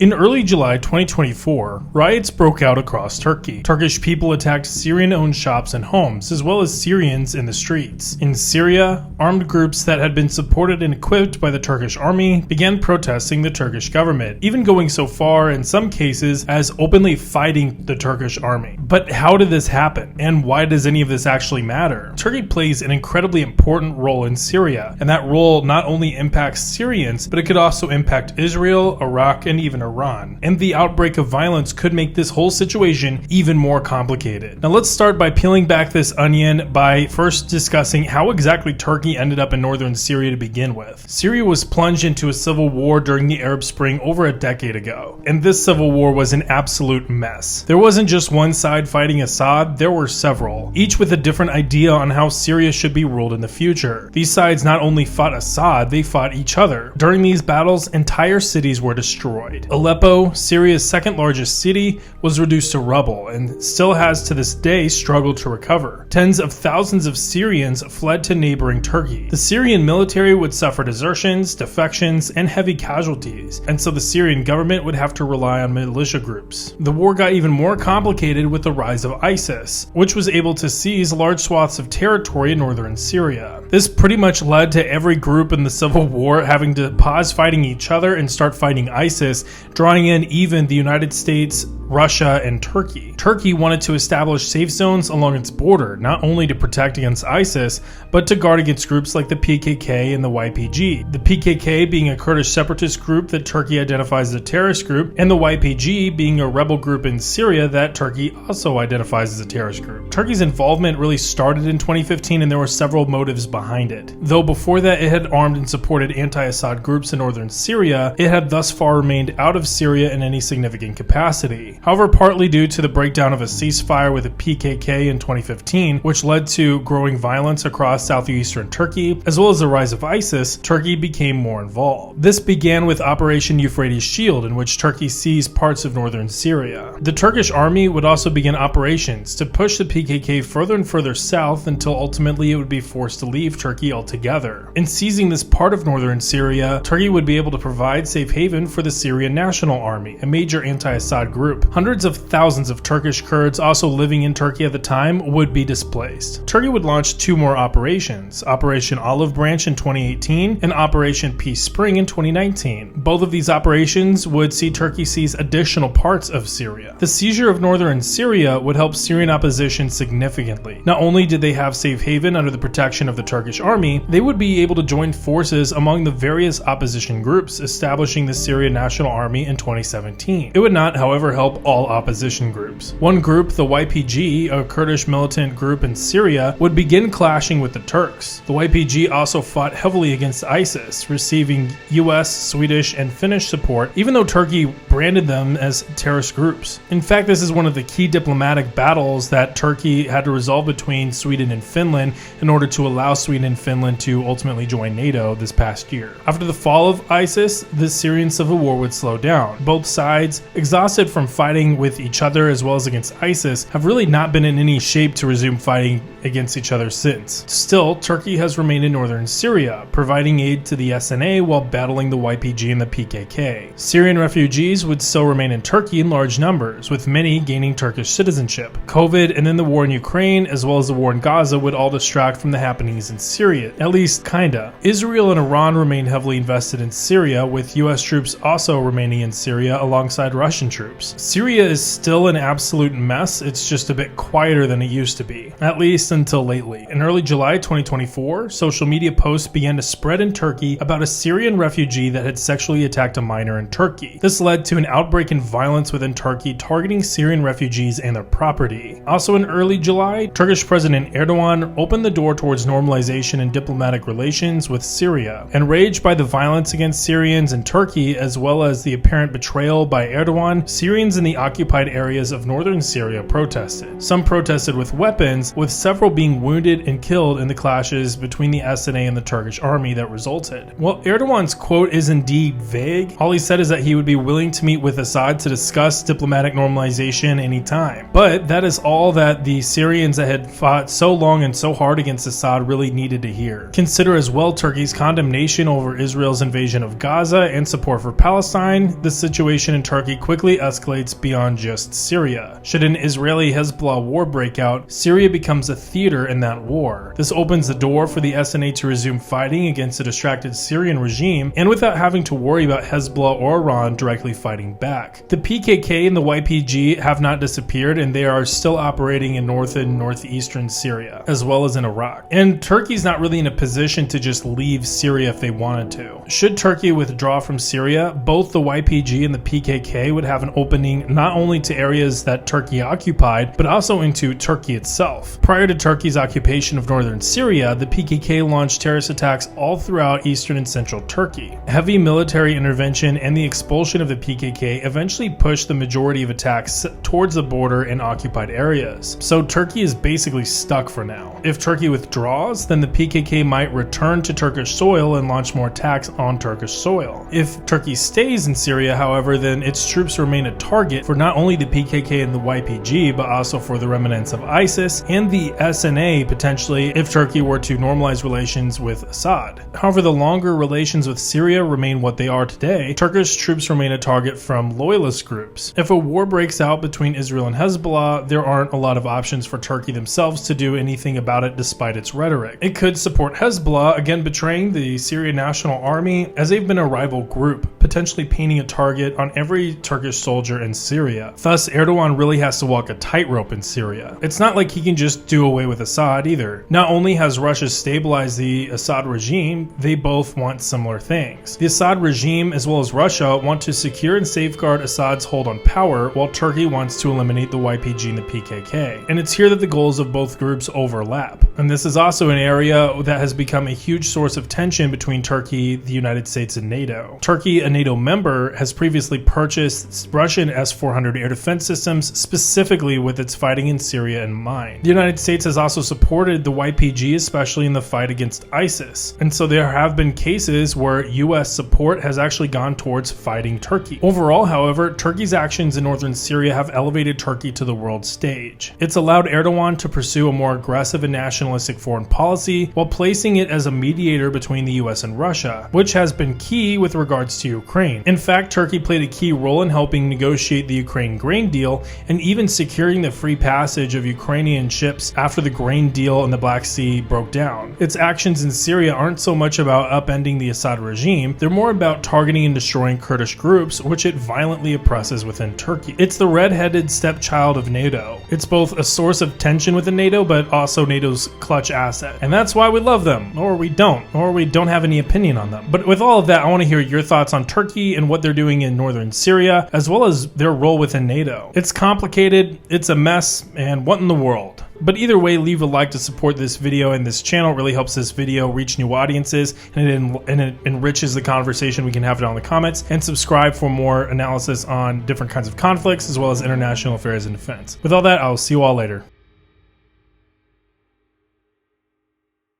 In early July 2024, riots broke out across Turkey. Turkish people attacked Syrian-owned shops and homes, as well as Syrians in the streets. In Syria, armed groups that had been supported and equipped by the Turkish army began protesting the Turkish government, even going so far in some cases as openly fighting the Turkish army. But how did this happen, and why does any of this actually matter? Turkey plays an incredibly important role in Syria, and that role not only impacts Syrians, but it could also impact Israel, Iraq, and even Iran. And the outbreak of violence could make this whole situation even more complicated. Now let's start by peeling back this onion by first discussing how exactly Turkey ended up in northern Syria to begin with. Syria was plunged into a civil war during the Arab Spring over a decade ago, and this civil war was an absolute mess. There wasn't just one side fighting Assad, there were several, each with a different idea on how Syria should be ruled in the future. These sides not only fought Assad, they fought each other. During these battles, entire cities were destroyed. Aleppo, Syria's second largest city, was reduced to rubble and still has to this day struggled to recover. Tens of thousands of Syrians fled to neighboring Turkey. The Syrian military would suffer desertions, defections, and heavy casualties, and so the Syrian government would have to rely on militia groups. The war got even more complicated with the rise of ISIS, which was able to seize large swaths of territory in northern Syria. This pretty much led to every group in the civil war having to pause fighting each other and start fighting ISIS, drawing in even the United States, Russia, and Turkey. Turkey wanted to establish safe zones along its border, not only to protect against ISIS, but to guard against groups like the PKK and the YPG. The PKK being a Kurdish separatist group that Turkey identifies as a terrorist group, and the YPG being a rebel group in Syria that Turkey also identifies as a terrorist group. Turkey's involvement really started in 2015, and there were several motives behind it. Though before that it had armed and supported anti-Assad groups in northern Syria, it had thus far remained out of Syria in any significant capacity. However, partly due to the breakdown of a ceasefire with the PKK in 2015, which led to growing violence across southeastern Turkey, as well as the rise of ISIS, Turkey became more involved. This began with Operation Euphrates Shield, in which Turkey seized parts of northern Syria. The Turkish army would also begin operations to push the PKK further and further south until ultimately it would be forced to leave Turkey altogether. In seizing this part of northern Syria, Turkey would be able to provide safe haven for the Syrian National Army, a major anti-Assad group. Hundreds of thousands of Turkish Kurds also living in Turkey at the time would be displaced. Turkey would launch two more operations, Operation Olive Branch in 2018 and Operation Peace Spring in 2019. Both of these operations would see Turkey seize additional parts of Syria. The seizure of northern Syria would help Syrian opposition significantly. Not only did they have safe haven under the protection of the Turkish army, they would be able to join forces among the various opposition groups, establishing the Syrian National Army in 2017. It would not, however, help all opposition groups. One group, the YPG, a Kurdish militant group in Syria, would begin clashing with the Turks. The YPG also fought heavily against ISIS, receiving US, Swedish, and Finnish support, even though Turkey branded them as terrorist groups. In fact, this is one of the key diplomatic battles that Turkey had to resolve between Sweden and Finland in order to allow Sweden and Finland to ultimately join NATO this past year. After the fall of ISIS, the Syrian civil war would slow down. Both sides, exhausted from fighting with each other as well as against ISIS, have really not been in any shape to resume fighting against each other since. Still, Turkey has remained in northern Syria, providing aid to the SNA while battling the YPG and the PKK. Syrian refugees would still remain in Turkey in large numbers, with many gaining Turkish citizenship. COVID and then the war in Ukraine, as well as the war in Gaza, would all distract from the happenings in Syria, at least kinda. Israel and Iran remain heavily invested in Syria, with US troops also remaining in Syria alongside Russian troops. Syria is still an absolute mess, it's just a bit quieter than it used to be, at least until lately. In early July 2024, social media posts began to spread in Turkey about a Syrian refugee that had sexually attacked a minor in Turkey. This led to an outbreak in violence within Turkey targeting Syrian refugees and their property. Also in early July, Turkish President Erdogan opened the door towards normalization in diplomatic relations with Syria. Enraged by the violence against Syrians in Turkey, as well as the apparent betrayal by Erdogan, Syrians in the occupied areas of northern Syria protested. Some protested with weapons, with several several being wounded and killed in the clashes between the SNA and the Turkish army that resulted. While Erdogan's quote is indeed vague, all he said is that he would be willing to meet with Assad to discuss diplomatic normalization anytime. But that is all that the Syrians that had fought so long and so hard against Assad really needed to hear. Consider as well Turkey's condemnation over Israel's invasion of Gaza and support for Palestine. The situation in Turkey quickly escalates beyond just Syria. Should an Israeli-Hezbollah war break out, Syria becomes a theater in that war. This opens the door for the SNA to resume fighting against a distracted Syrian regime, and without having to worry about Hezbollah or Iran directly fighting back. The PKK and the YPG have not disappeared, and they are still operating in north and northeastern Syria, as well as in Iraq. And Turkey's not really in a position to just leave Syria if they wanted to. Should Turkey withdraw from Syria, both the YPG and the PKK would have an opening not only to areas that Turkey occupied, but also into Turkey itself. Prior to Turkey's occupation of northern Syria, the PKK launched terrorist attacks all throughout eastern and central Turkey. Heavy military intervention and the expulsion of the PKK eventually pushed the majority of attacks towards the border and occupied areas. So Turkey is basically stuck for now. If Turkey withdraws, then the PKK might return to Turkish soil and launch more attacks on Turkish soil. If Turkey stays in Syria, however, then its troops remain a target for not only the PKK and the YPG, but also for the remnants of ISIS and the SNA potentially if Turkey were to normalize relations with Assad. However, the longer relations with Syria remain what they are today, Turkish troops remain a target from loyalist groups. If a war breaks out between Israel and Hezbollah, there aren't a lot of options for Turkey themselves to do anything about it despite its rhetoric. It could support Hezbollah, again betraying the Syrian National Army, as they've been a rival group, potentially painting a target on every Turkish soldier in Syria. Thus, Erdogan really has to walk a tightrope in Syria. It's not like he can just do away with Assad either. Not only has Russia stabilized the Assad regime, they both want similar things. The Assad regime as well as Russia want to secure and safeguard Assad's hold on power, while Turkey wants to eliminate the YPG and the PKK. And it's here that the goals of both groups overlap. And this is also an area that has become a huge source of tension between Turkey, the United States, and NATO. Turkey, a NATO member, has previously purchased Russian S-400 air defense systems specifically with its fighting in Syria in mind. The United States has also supported the YPG, especially in the fight against ISIS. And so there have been cases where US support has actually gone towards fighting Turkey. Overall, however, Turkey's actions in northern Syria have elevated Turkey to the world stage. It's allowed Erdogan to pursue a more aggressive and nationalistic foreign policy while placing it as a mediator between the US and Russia, which has been key with regards to Ukraine. In fact, Turkey played a key role in helping negotiate the Ukraine grain deal and even securing the free passage of Ukrainian ships after the grain deal in the Black Sea broke down. Its actions in Syria aren't so much about upending the Assad regime, they're more about targeting and destroying Kurdish groups, which it violently oppresses within Turkey. It's the red-headed stepchild of NATO. It's both a source of tension within NATO, but also NATO's clutch asset. And that's why we love them, or we don't have any opinion on them. But with all of that, I want to hear your thoughts on Turkey and what they're doing in northern Syria, as well as their role within NATO. It's complicated, it's a mess, and what in the world? But either way, leave a like to support this video and this channel. It really helps this video reach new audiences, and it enriches the conversation. We can have it on the comments, and subscribe for more analysis on different kinds of conflicts as well as international affairs and defense. With all that, I'll see you all later.